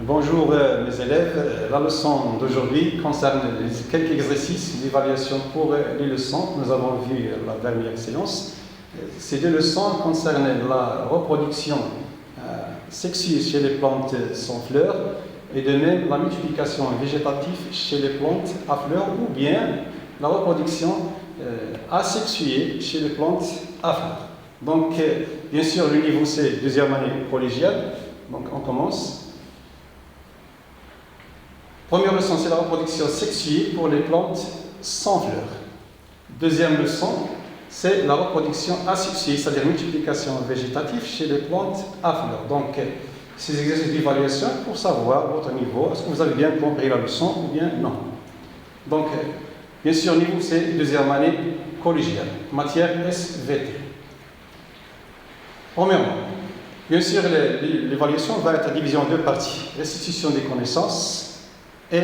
Bonjour mes élèves, la leçon d'aujourd'hui concerne quelques exercices d'évaluation pour les leçons que nous avons vues la dernière séance. Ces deux leçons concernent la reproduction sexuée chez les plantes sans fleurs et de même la multiplication végétative chez les plantes à fleurs ou bien la reproduction asexuée chez les plantes à fleurs. Donc bien sûr le niveau c'est deuxième année collégiale, donc on commence. Première leçon, c'est la reproduction sexuée pour les plantes sans fleurs. Deuxième leçon, c'est la reproduction asexuée, c'est-à-dire multiplication végétative chez les plantes à fleurs. Donc, ces exercices d'évaluation pour savoir votre niveau, est-ce que vous avez bien compris la leçon ou bien non. Donc, bien sûr, niveau c'est deuxième année collégiale, matière SVT. Premièrement, bien sûr, l'évaluation va être divisée en deux parties, restitution des connaissances et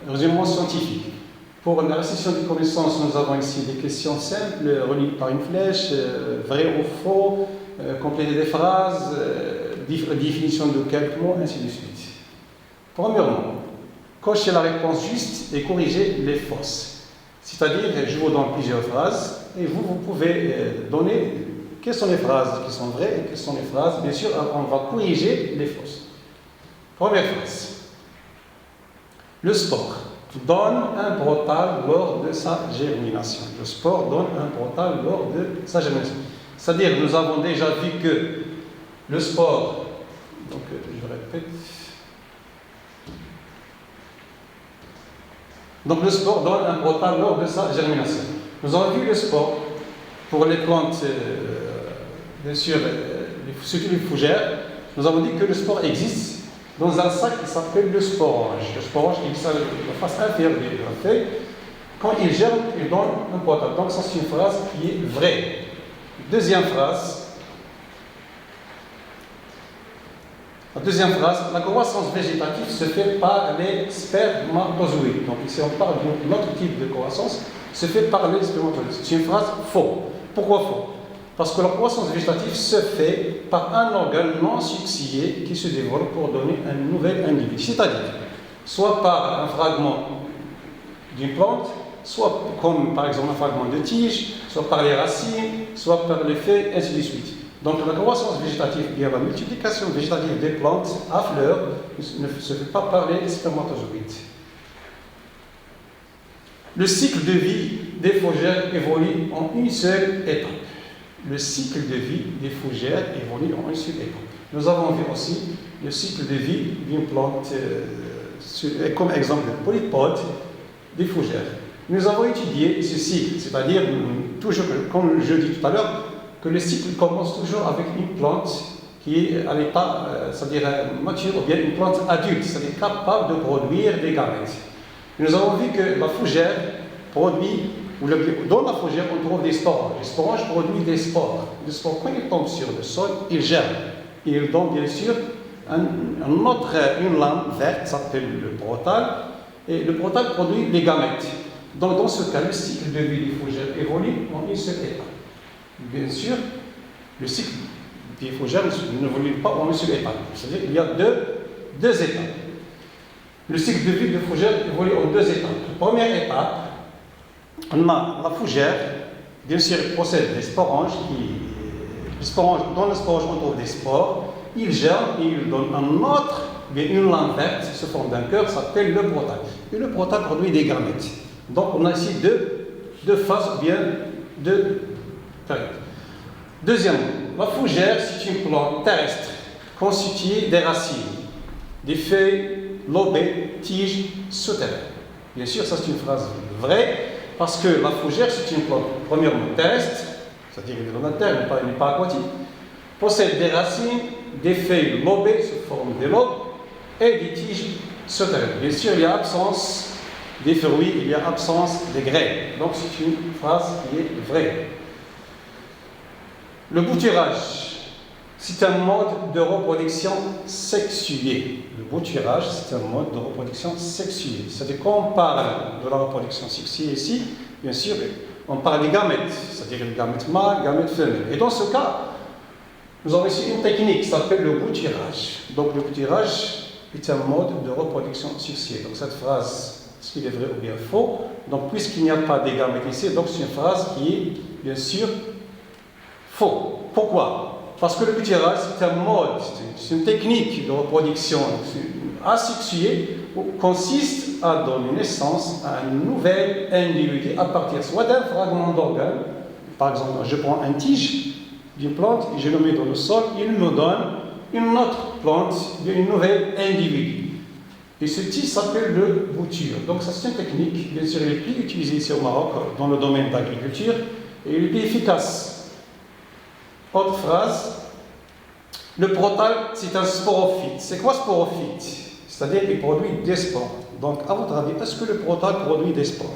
résumé scientifique. Pour la restitution des connaissances, nous avons ici des questions simples, reliées par une flèche, vrai ou faux, compléter des phrases, définition de quelques mots, ainsi de suite. Premièrement, cochez la réponse juste et corrigez les fausses. C'est-à-dire, je vous donne plusieurs phrases et vous pouvez donner quelles sont les phrases qui sont vraies et quelles sont les phrases, bien sûr, on va corriger les fausses. Première phrase. Le sport donne un brotal lors de sa germination. Le sport donne un brotal lors de sa germination. C'est-à-dire, nous avons déjà vu que le sport, donc je répète, donc le sport donne un brotal lors de sa germination. Nous avons vu le sport pour les plantes, bien sûr, surtout les fougères. Nous avons dit que le sport existe dans un sac qui s'appelle le sporange. Le sporange qui est la face inférieure de la feuille. Quand il germe, il donne un brotal. Donc ça c'est une phrase qui est vraie. Deuxième phrase. La deuxième phrase, la croissance végétative se fait par les spermatozoïdes. Donc ici on parle d'un autre type de croissance, se fait par les spermatozoïdes. C'est une phrase faux. Pourquoi faux? Parce que la croissance végétative se fait par un organe non succié qui se développe pour donner un nouvel individu. C'est-à-dire, soit par un fragment d'une plante, soit comme par exemple un fragment de tige, soit par les racines, soit par les feuilles, ainsi de suite. Donc la croissance végétative, bien la multiplication végétative des plantes à fleurs ne se fait pas par les spermatozoïdes. Le cycle de vie des fougères évolue en une seule étape. Le cycle de vie des fougères évolue en une seule étape. Nous avons vu aussi le cycle de vie d'une plante, comme exemple le polypode des fougères. Nous avons étudié ce cycle, c'est-à-dire, toujours, comme je dis tout à l'heure, que le cycle commence toujours avec une plante qui est à l'état, c'est-à-dire mature, ou bien une plante adulte, c'est-à-dire capable de produire des gamètes. Nous avons vu que la fougère produit, dans la fougère, on trouve des sporanges. Les sporanges produisent des spores. Les spores, quand ils tombent sur le sol, ils germent. Et ils donnent bien sûr une lame verte, ça s'appelle le brotal, et le brotal produit des gamètes. Donc dans ce cas, le cycle de vie des fougères évolue en une seule étape. Bien sûr, le cycle des fougères n'évolue pas en une seule étape. C'est-à-dire qu'il y a deux étapes. Le cycle de vie des fougères évolue en deux étapes. La première étape, on a la fougère, bien sûr, elle possède des sporanges. Dans le sporange, on trouve des spores. Il germe et il donne une lame verte sous forme d'un cœur, ça s'appelle le brotal. Et le brotal produit des gamètes. Donc on a ici deux phases, ou bien deux périodes. Deuxièmement, la fougère, c'est une plante terrestre constituée des racines, des feuilles, lobées, tiges, souterraines. Bien sûr, ça c'est une phrase vraie. Parce que la fougère, c'est une plante, premièrement terrestre, c'est-à-dire qu'elle est dans la terre, elle n'est pas aquatique, possède des racines, des feuilles lobées sous forme de lobes et des tiges souterraines. Bien sûr, il y a absence des fruits, il y a absence des graines. Donc c'est une phrase qui est vraie. Le bouturage, c'est un mode de reproduction sexuée. Le bouturage, c'est un mode de reproduction sexuée. C'est-à-dire qu'on parle de la reproduction sexuée ici, bien sûr, on parle des gamètes, c'est-à-dire les gamètes mâles, gamètes femelles. Et dans ce cas, Nous avons ici une technique qui s'appelle le bouturage. Donc le bouturage est un mode de reproduction successive. Donc cette phrase, est-ce qu'il est vrai ou bien faux? Donc puisqu'il n'y a pas des gamètes ici, donc c'est une phrase qui est bien sûr faux. Pourquoi? Parce que le bouturage c'est un mode, c'est une technique de reproduction asexuée qui consiste à donner naissance à un nouvel individu à partir soit d'un fragment d'organe. Par exemple, je prends un tige d'une plante et je le mets dans le sol, il me donne une autre plante, une nouvelle individu. Et ce tige s'appelle le bouture. Donc ça c'est une technique, bien sûr, elle est plus utilisée ici au Maroc dans le domaine de l'agriculture et elle est plus efficace. Autre phrase, le protal c'est un sporophyte. C'est quoi sporophyte? C'est-à-dire qu'il produit des spores. Donc à votre avis, est-ce que le protal produit des spores?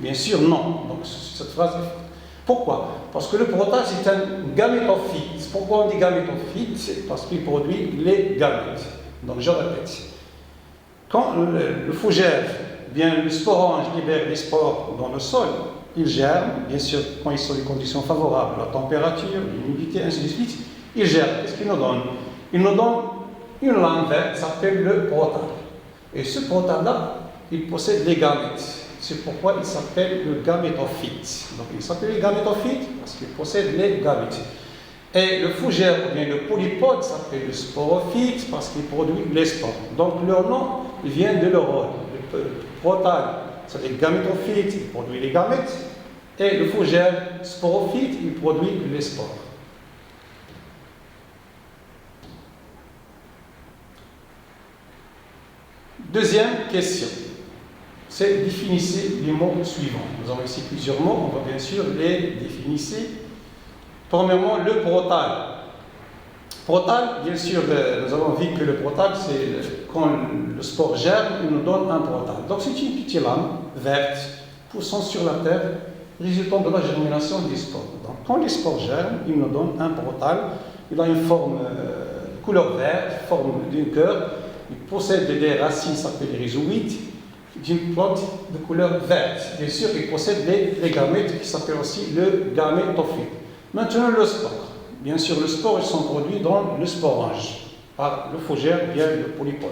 Bien sûr non. Donc cette phrase est fausse. Pourquoi? Parce que le protal c'est un gamétophyte. Pourquoi on dit gamétophyte? C'est parce qu'il produit les gamètes. Donc je répète. Quand le fougère, bien le sporange libère les spores dans le sol, il germe, bien sûr quand ils sont dans des conditions favorables, la température, l'humidité, ainsi de suite, il germe. Qu'est-ce qu'il nous donne? Il nous donne une langue verte qui s'appelle le protal. Et ce protal-là, il possède les gamètes. C'est pourquoi il s'appelle le gamétophyte. Donc il s'appelle le gamétophyte parce qu'il possède les gamètes. Et le fougère, ou bien le polypode, s'appelle le sporophyte parce qu'il produit les spores. Donc leur nom vient de leur rôle. Le protal, c'est le gamétophyte, il produit les gamètes. Et le fougère, sporophyte, il produit les spores. Deuxième question. C'est définissez les mots suivants. Nous avons ici plusieurs mots, on va bien sûr les définir. Premièrement, le protal. Protal, bien sûr, nous avons vu que le protal, c'est quand le spore germe, il nous donne un protal. Donc c'est une petite lame verte poussant sur la terre, résultant de la germination des spores. Donc quand les spores germent, il nous donne un protal. Il a une forme couleur verte, forme d'un cœur. Il possède des racines, ça s'appelle les rhizoïdes, d'une plante de couleur verte. Bien sûr, il possède les gamètes qui s'appellent aussi le gamétophyte. Maintenant, le spore. Bien sûr, le spore, ils sont produits dans le sporange, par le fougère via le polypode.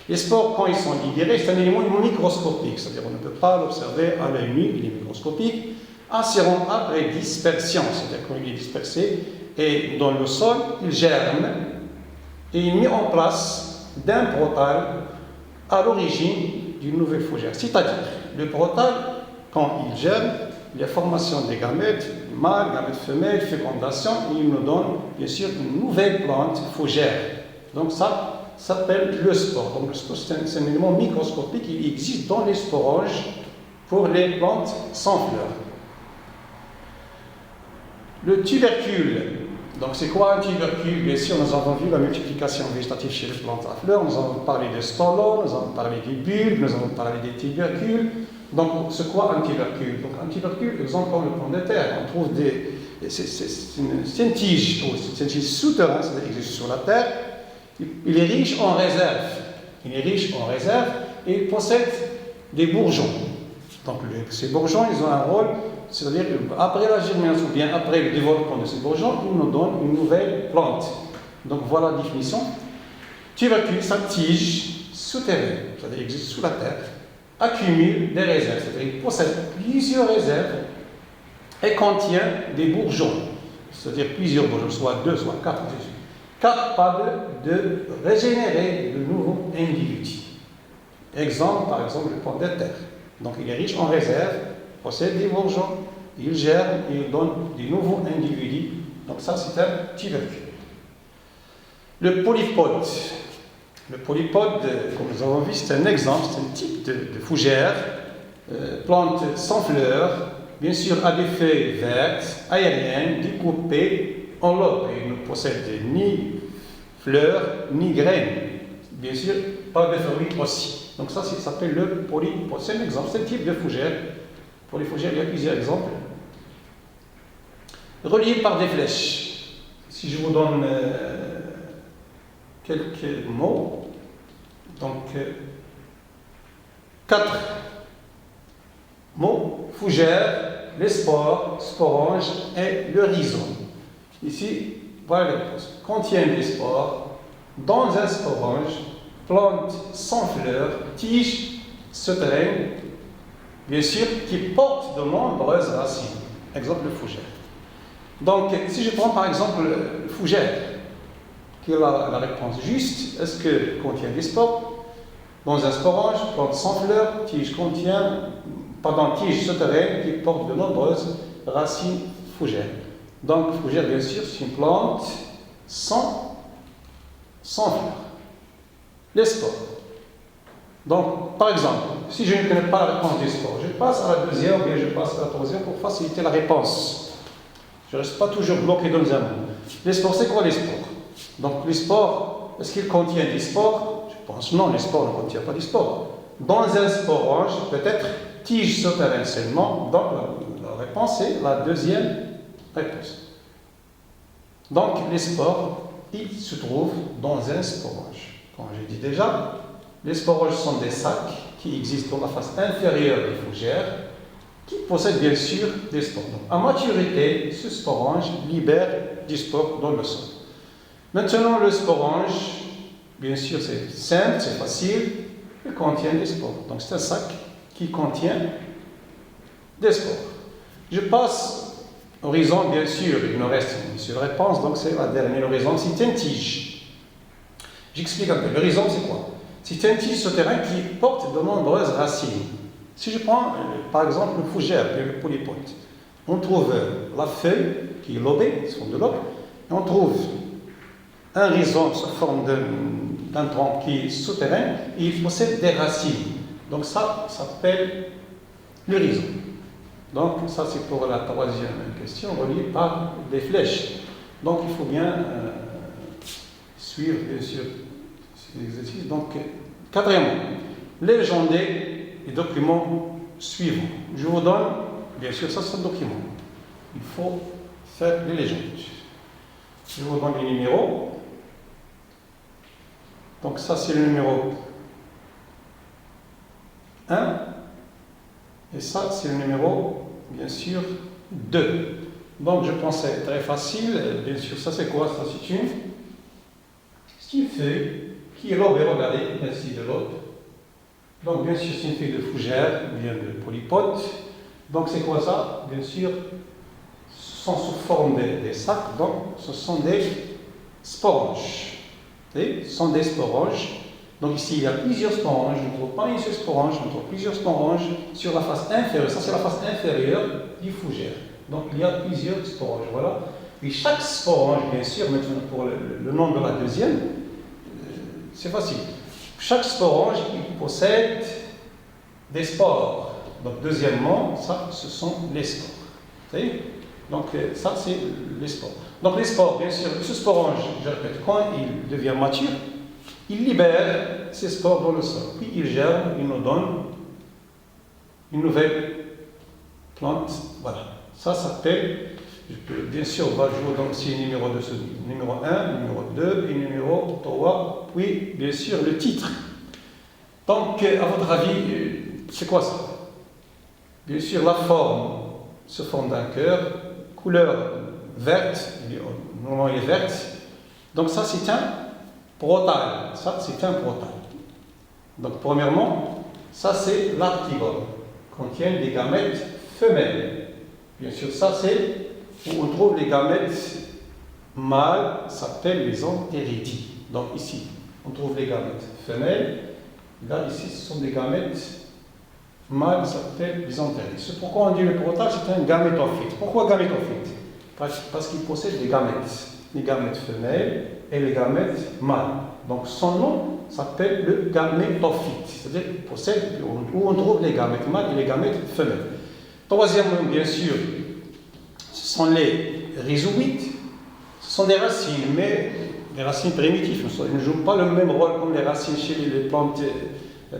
Les spores, quand ils sont libérés, c'est un élément microscopique, c'est-à-dire on ne peut pas l'observer à l'œil nu, il est microscopique. Ensuite, après dispersion, c'est-à-dire quand il est dispersé, et dans le sol, il germe et il met en place d'un protal à l'origine d'une nouvelle fougère. C'est-à-dire, le protal, quand il germe, il y a formation des gamètes, mâles, gamètes femelles, fécondation, et il nous donne, bien sûr, une nouvelle plante fougère. Donc ça s'appelle le spore. Donc le spore, c'est un élément microscopique qui existe dans les sporanges pour les plantes sans fleurs. Le tubercule. Donc c'est quoi un tubercule? Bien sûr, nous avons vu la multiplication végétative chez les plantes à fleurs, nous avons parlé des stolons, nous avons parlé des bulbes, nous avons parlé des tubercules. Donc c'est quoi un tubercule? Donc un tubercule, exemple comme le pomme de terre, on trouve c'est une tige, c'est une tige souterraine, c'est-à-dire qu'il existe sur la terre. Il est riche en réserve. Il est riche en réserve et il possède des bourgeons. Donc ces bourgeons, ils ont un rôle. C'est-à-dire qu'après la germination, bien après le développement de ces bourgeons, ils nous donnent une nouvelle plante. Donc voilà la définition. Tubercule, sa tige souterraine, c'est-à-dire qu'il existe sous la terre, accumule des réserves, c'est-à-dire qu'il possède plusieurs réserves et contient des bourgeons, c'est-à-dire plusieurs bourgeons, soit 2, soit 4, capables de régénérer de nouveaux individus. Exemple, par exemple, le pomme de terre. Donc il est riche en réserves, possède des bourgeons, il germe et il donne des nouveaux individus. Donc ça, c'est un tubercule. Le polypode. Le polypode, comme nous avons vu, c'est un exemple, c'est un type de fougère, plante sans fleurs, bien sûr à des feuilles vertes, aériennes, découpées en lobes. Il ne possède ni fleurs, ni graines. Bien sûr, pas de fruits aussi. Donc ça s'appelle le polypode. C'est un exemple, c'est un type de fougère. Pour les fougères, il y a plusieurs exemples. Reliés par des flèches. Si je vous donne quelques mots, donc 4 mots, fougère, les spores, sporanges et le rhizome. Ici, Voilà la réponse. Contient des spores dans un sporange, plante sans fleurs, tige souterraine, bien sûr, qui porte de nombreuses racines. Exemple, le fougère. Donc, si je prends par exemple le fougère, qui est la réponse juste, est-ce que contient des spores dans un sporange, plante sans fleurs, tige souterraine qui porte de nombreuses racines fougères. Donc, fougère, bien sûr, c'est une plante sans fleurs. Les spores. Donc, par exemple, si je ne connais pas la réponse des spores, je passe à la deuxième ou bien je passe à la troisième pour faciliter la réponse. Je ne reste pas toujours bloqué dans un mot. Les spores, c'est quoi les spores? Donc, les spores, est-ce qu'ils contiennent des spores? Je pense non, les spores ne contiennent pas des spores. Dans un sporange, peut-être tige souterraine seulement. Donc, la réponse est la deuxième réponse. Donc, les spores, ils se trouvent dans un sporange. Comme je dis déjà, les sporanges sont des sacs qui existent dans la face inférieure des fougères, qui possèdent bien sûr des spores. Donc, à maturité, ce sporange libère du spore dans le sol. Maintenant, le sporange, bien sûr, c'est simple, c'est facile, il contient des spores. Donc, c'est un sac qui contient des spores. Je passe horizon, bien sûr, il me reste une seule réponse, donc c'est la dernière horizon, c'est une tige. J'explique un peu. L'horizon, c'est quoi? C'est un tige souterrain qui porte de nombreuses racines. Si je prends, par exemple, le fougère, le polypote, on trouve la feuille qui est lobée, sous forme de lobe, et on trouve un rhizome sous forme d'un tronc qui est souterrain, et il possède des racines. Donc ça s'appelle le rhizome. Donc ça c'est pour la troisième question, reliée par des flèches. Donc il faut bien suivre, bien sûr, ces exercices. Donc, quatrièmement, légender les documents suivants. Je vous donne, bien sûr, ça c'est un document. Il faut faire les légendes. Je vous donne les numéros. Donc ça c'est le numéro 1. Et ça c'est le numéro, bien sûr, 2. Donc je pense que c'est très facile. Bien sûr, ça c'est quoi? Ça c'est une feuille qui est lobée, regardez, merci de l'aube. Donc bien sûr c'est une feuille de fougère, bien de polypote. Donc c'est quoi ça? Bien sûr, ce sont sous forme des sacs, donc ce sont des sporanges. Ce sont des sporanges. Donc ici il y a plusieurs sporanges, je ne trouve pas une seule sporange, je trouve plusieurs sporanges sur la face inférieure. Ça c'est la face inférieure du fougère. Donc il y a plusieurs sporanges, voilà. Et chaque sporange, bien sûr, maintenant pour le nom de la deuxième, c'est facile. Chaque sporange, il possède des spores. Donc, deuxièmement, ça, ce sont les spores. Vous voyez? Donc, ça, c'est les spores. Donc, les spores, bien sûr, ce sporange, je répète, quand il devient mature, il libère ses spores dans le sol. Puis, il germe, il nous donne une nouvelle plante. Voilà. Ça s'appelle... Bien sûr, je vous donne aussi le numéro de ce numéro 1, numéro 2 et numéro 3, puis bien sûr le titre. Donc, à votre avis, c'est quoi ça? Bien sûr, la forme se forme d'un cœur, couleur verte, normalement elle est verte. Donc ça c'est un protal, ça c'est un protal. Donc premièrement, ça c'est l'artigone, contient des gamètes femelles. Bien sûr, ça c'est où on trouve les gamètes mâles, s'appellent les entéridies. Donc ici, on trouve les gamètes femelles. Là, ici, ce sont des gamètes mâles, s'appellent les entéridies. C'est pourquoi on dit le protal, c'est un gamétophyte. Pourquoi gamétophyte? Parce qu'il possède des gamètes femelles et les gamètes mâles. Donc son nom s'appelle le gamétophyte. C'est-à-dire qu'il possède où on trouve les gamètes mâles et les gamètes femelles. Troisièmement, bien sûr, ce sont les rhizoïdes, ce sont des racines, mais des racines primitives. Ils ne jouent pas le même rôle comme les racines chez les plantes,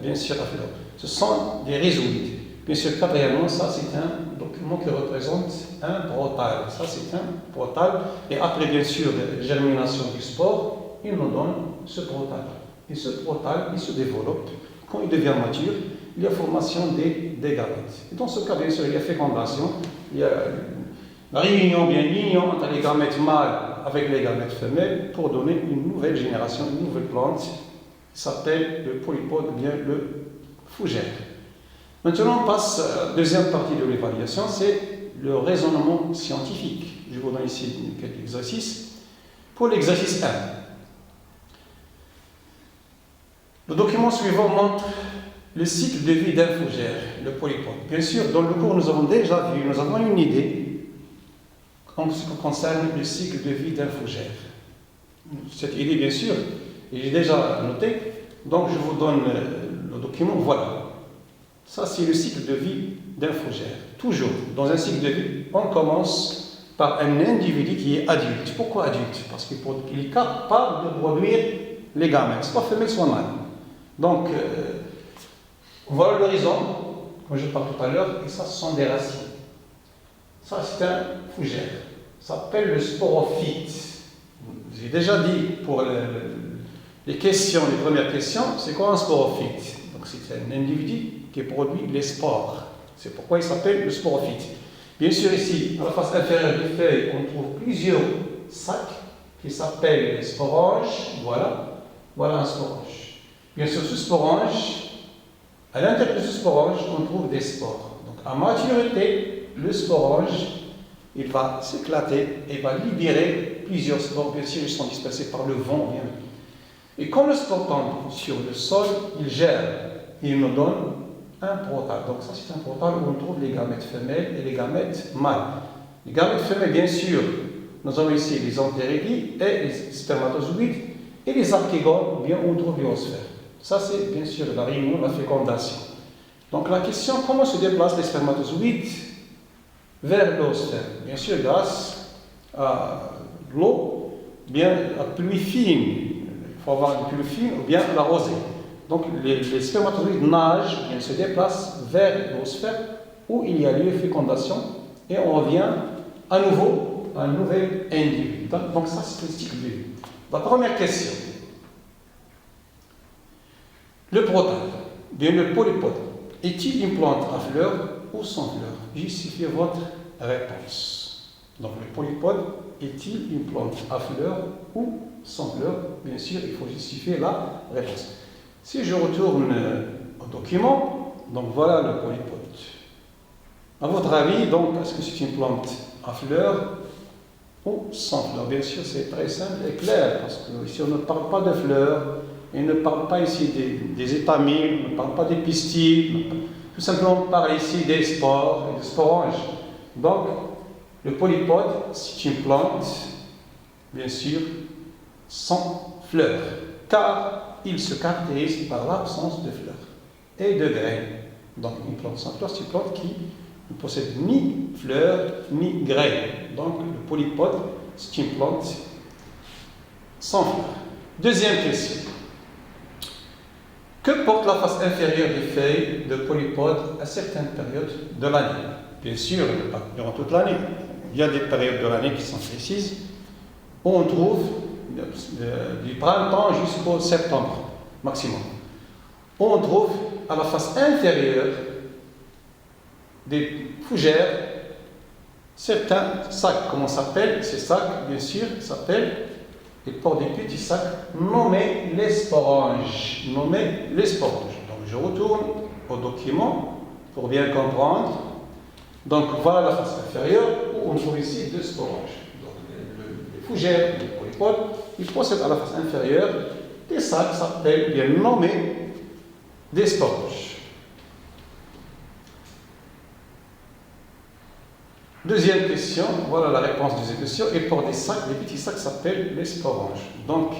bien sûr, à fleurs. Ce sont des rhizoïdes. Bien sûr, quatrièmement, ça c'est un document qui représente un protal. Ça c'est un protal. Et après, bien sûr, la germination du spore, il nous donne ce protal. Et ce protal, il se développe. Quand il devient mature, il y a formation des gamètes. Et dans ce cas, bien sûr, il y a fécondation, il y a la réunion, bien l'union entre les gamètes mâles avec les gamètes femelles pour donner une nouvelle génération, une nouvelle plante, qui s'appelle le polypode ou bien le fougère. Maintenant, on passe à la deuxième partie de l'évaluation, c'est le raisonnement scientifique. Je vous donne ici quelques exercices. Pour l'exercice 1, le document suivant montre le cycle de vie d'un fougère, le polypode. Bien sûr, dans le cours, nous avons déjà vu, nous avons une idée en ce qui concerne le cycle de vie d'un fougère. Cette idée, bien sûr, j'ai déjà noté, donc je vous donne le document, voilà. Ça, c'est le cycle de vie d'un fougère. Toujours, dans un cycle de vie, on commence par un individu qui est adulte. Pourquoi adulte? Parce qu'il est capable de produire les gamètes, soit femelle, soit mâle. Donc, voilà l'horizon, comme je parle tout à l'heure, et ça, ce sont des racines. Ça, c'est un fougère. Ça s'appelle le sporophyte. J'ai déjà dit pour les questions, les premières questions, c'est quoi un sporophyte? Donc, c'est un individu qui produit les spores. C'est pourquoi il s'appelle le sporophyte. Bien sûr, ici, à la face inférieure des feuilles, on trouve plusieurs sacs qui s'appellent les sporanges. Voilà, voilà un sporange. Bien sûr, ce sporange, à l'intérieur de ce sporange, on trouve des spores. Donc, à maturité, le sporange, il va s'éclater et va libérer plusieurs spores. Bien sûr, ils sont dispersés par le vent. Bien. Et quand le spore tombe sur le sol, il gère et il nous donne un portal. Donc, ça, c'est un portal où on trouve les gamètes femelles et les gamètes mâles. Les gamètes femelles, bien sûr, nous avons ici les antérégies et les spermatozoïdes et les archégones, bien on trouve les osphères. Ça, c'est bien sûr la réunion, la fécondation. Donc, la question, comment se déplacent les spermatozoïdes vers l'osphère? Bien sûr, grâce à l'eau, bien à pluie fine. Il faut avoir une pluie fine ou bien la rosée. Donc, les spermatozoïdes nagent, bien se déplacent vers l'osphère où il y a lieu de fécondation et on revient à nouveau à un nouvel individu. Donc, ça, c'est le cycle de vie. La première question. Le portal, bien le polypode, est-il une plante à fleurs ou sans fleurs? Justifiez votre réponse. Donc, le polypode est-il une plante à fleurs ou sans fleurs? Bien sûr, il faut justifier la réponse. Si je retourne au document, donc voilà le polypode. À votre avis, donc, est-ce que c'est une plante à fleurs ou sans fleurs? Bien sûr, c'est très simple et clair, parce que ici on ne parle pas de fleurs, et ne parle pas ici des étamines, on ne parle pas des pistils, tout simplement on parle ici des spores et des sporanges. Donc, le polypode, c'est une plante, bien sûr, sans fleurs, car il se caractérise par l'absence de fleurs et de graines. Donc, une plante sans fleurs, c'est une plante qui ne possède ni fleurs ni graines. Donc, le polypode, c'est une plante sans fleurs. Deuxième question. Que porte la face inférieure des feuilles de polypode à certaines périodes de l'année? Bien sûr, pas durant toute l'année. Il y a des périodes de l'année qui sont précises, où on trouve du printemps jusqu'au septembre maximum. Où on trouve à la face inférieure des fougères certains sacs. Comment s'appellent ces sacs? Bien sûr, s'appellent, ils portent des petits sacs nommés les sporanges. Nommés les sporanges. Donc je retourne au document pour bien comprendre. Donc voilà la face inférieure où on trouve ici deux sporanges. Donc les fougères, les polypodes, ils possèdent à la face inférieure des sacs s'appellent bien nommés des sporanges. Deuxième question, voilà la réponse de cette question. Et pour des sacs, les petits sacs s'appellent les sporanges. Donc,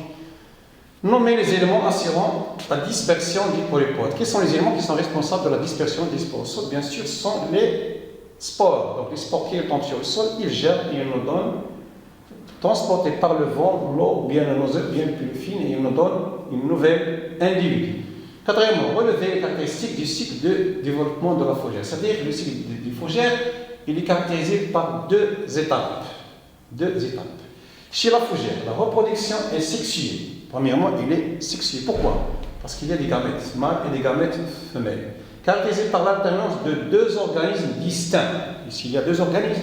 nommez les éléments assurant la dispersion du polypode. Quels sont les éléments qui sont responsables de la dispersion des spores? Bien sûr, ce sont les spores. Donc, les spores qui tombent sur le sol, ils gèrent et ils nous donnent, transportés par le vent, l'eau bien plus fine et ils nous donnent une nouvelle individu. Quatrièmement, relevez les caractéristiques du cycle de développement de la fougère. C'est-à-dire que le cycle du fougère, il est caractérisé par deux étapes. Chez la fougère, la reproduction est sexuée. Premièrement, il est sexué. Pourquoi? Parce qu'il y a des gamètes mâles et des gamètes femelles. Caractérisé par l'alternance de deux organismes distincts. Ici, il y a deux organismes.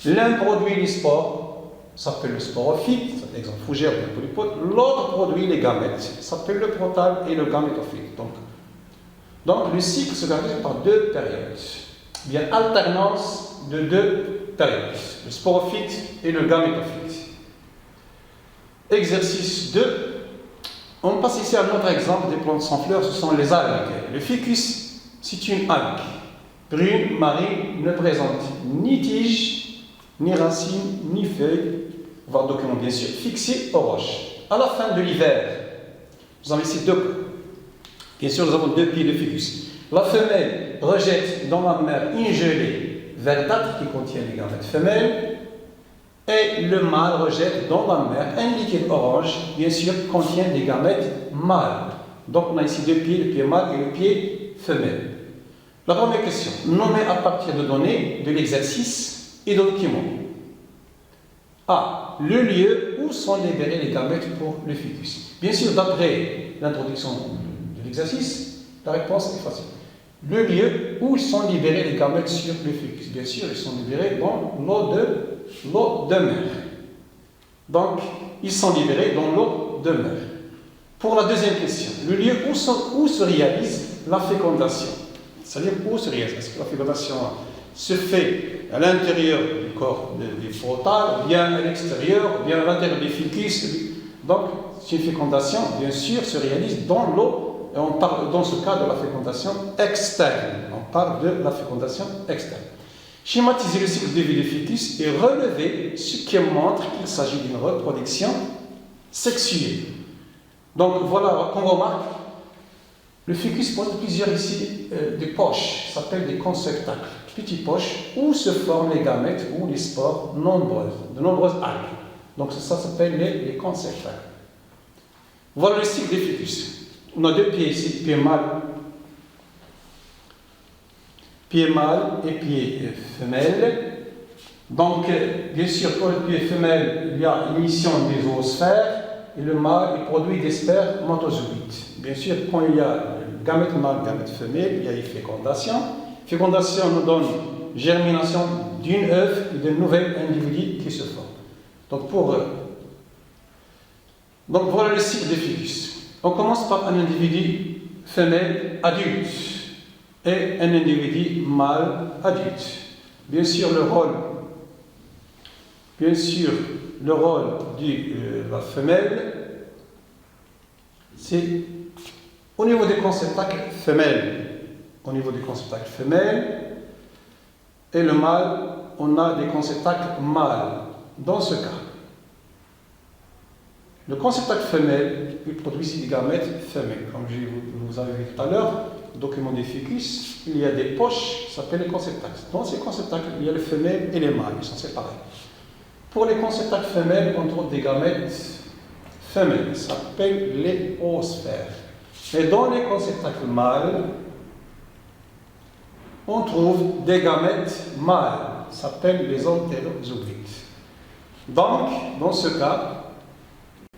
L'un produit les spores s'appelle le sporophyte, c'est un exemple fougère ou polypote. L'autre produit les gamètes, s'appelle le protale et le gamétophyte. Donc le cycle se caractérise par deux périodes. Il y a alternance de deux périodes, le sporophyte et le gamétophyte. Exercice 2. On passe ici à un autre exemple des plantes sans fleurs, ce sont les algues. Le ficus, c'est une algue brune, marine, ne présente ni tige, ni racines, ni feuilles, voire document bien sûr, fixé aux roches. À la fin de l'hiver, nous avons ici deux cas. Bien sûr, nous avons deux pieds de ficus. La femelle rejette dans la mer une gelée verdâtre qui contient les gamètes femelles, et le mâle rejette dans la mer un liquide orange, bien sûr, qui contient des gamètes mâles. Donc, on a ici deux pieds, le pied mâle et le pied femelle. La première question, nommez à partir de données de l'exercice et de documents. A. Le lieu où sont libérés les gamètes pour le fœtus. Bien sûr, d'après l'introduction de l'exercice, la réponse est facile. Le lieu où sont libérés les gamètes sur le fœtus. Bien sûr, ils sont libérés dans l'eau de mer. Donc, ils sont libérés dans l'eau de mer. Pour la deuxième question, le lieu où se réalise la fécondation. C'est-à-dire où se réalise. Est-ce que la fécondation se fait à l'intérieur du corps des protales, ou bien à l'extérieur, ou bien à l'intérieur des ficus? Donc, une fécondation, bien sûr, se réalise dans l'eau, et on parle dans ce cas de la fécondation externe. On parle de la fécondation externe. Schématiser le cycle de vie du fœtus et relever ce qui montre qu'il s'agit d'une reproduction sexuée. Donc, voilà qu'on remarque. Le fœtus possède plusieurs ici des poches, ça s'appelle des conceptacles, petites poches où se forment les gamètes ou les spores nombreuses, de nombreuses algues. Donc ça s'appelle les conceptacles. Voilà le cycle des fœtus. On a deux pieds ici, pied mâle et pied femelle. Donc, bien sûr, pour le pied femelle, il y a l'émission des oosphères. Et le mâle, il produit des spermatozoïdes. Bien sûr, quand il y a gamète mâle, gamète femelle, il y a une fécondation. Fécondation nous donne germination d'une œuf et d'un nouvel individu qui se forme. Donc voilà le cycle des fœtus. On commence par un individu femelle adulte et un individu mâle adulte. Bien sûr, le rôle de la femelle, c'est au niveau des conceptacles femelles. Au niveau des conceptacles femelles, et le mâle, on a des conceptacles mâles. Dans ce cas, le conceptacle femelle, il produit des gamètes femelles. Comme je vous avais vu tout à l'heure, au document des ficus, il y a des poches, ça s'appelle les conceptacles. Dans ces conceptacles, il y a les femelles et les mâles, ils sont séparés. Pour les conceptacles femelles, on trouve des gamètes femelles, ça s'appelle les oosphères. Et dans les conceptacles mâles, on trouve des gamètes mâles, ça s'appelle les entérozooïdes. Donc, dans ce cas,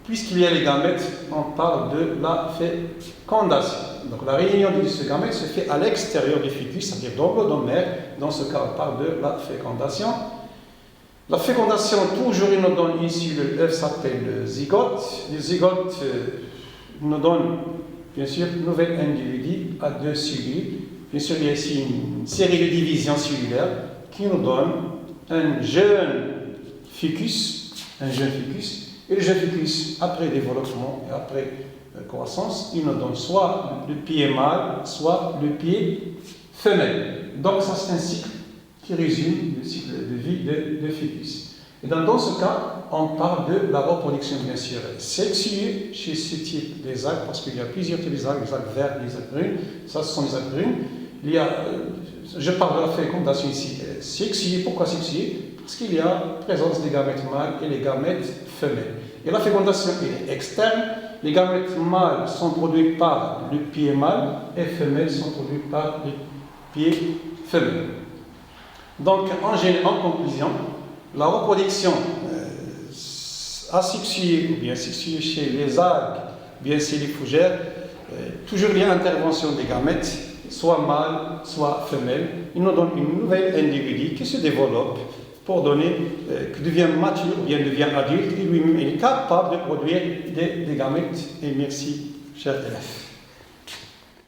puisqu'il y a les gamètes, on parle de la fécondation. Donc, la réunion de ces gamètes se fait à l'extérieur du fœtus, c'est-à-dire dans l'eau de mer. Dans ce cas, on parle de la fécondation. La fécondation, toujours, il nous donne ici le œuf s'appelle le zygote. Le zygote nous donne, bien sûr, un nouvel individu à deux cellules. Bien sûr, il y a ici une série de divisions cellulaires qui nous donne un jeune fœtus. Et le jeune fœtus, après développement et après croissance, il nous donne soit le pied mâle, soit le pied femelle. Donc, ça, c'est un cycle qui résume le cycle de vie de fœtus. Et dans ce cas, on parle de la reproduction, bien sûr, sexuée chez ce type des algues, parce qu'il y a plusieurs types d'algues, les algues vertes, les algues brunes. Ça, ce sont les algues brunes. Je parle de la fécondation ici sexuée. Pourquoi sexuée? Parce qu'il y a présence des gamètes mâles et les gamètes femelles. Et la fécondation est externe. Les gamètes mâles sont produits par le pied mâle et femelles sont produites par le pied femelle. Donc, en conclusion, la reproduction asexuée ou bien sexuée chez les algues, bien chez les fougères, toujours il y a intervention des gamètes, soit mâles, soit femelles. Ils nous donnent une nouvelle individu qui se développe pour donner, qui devient mature, ou bien devient adulte, et lui-même est capable de produire des gamètes. Et merci, chers élèves.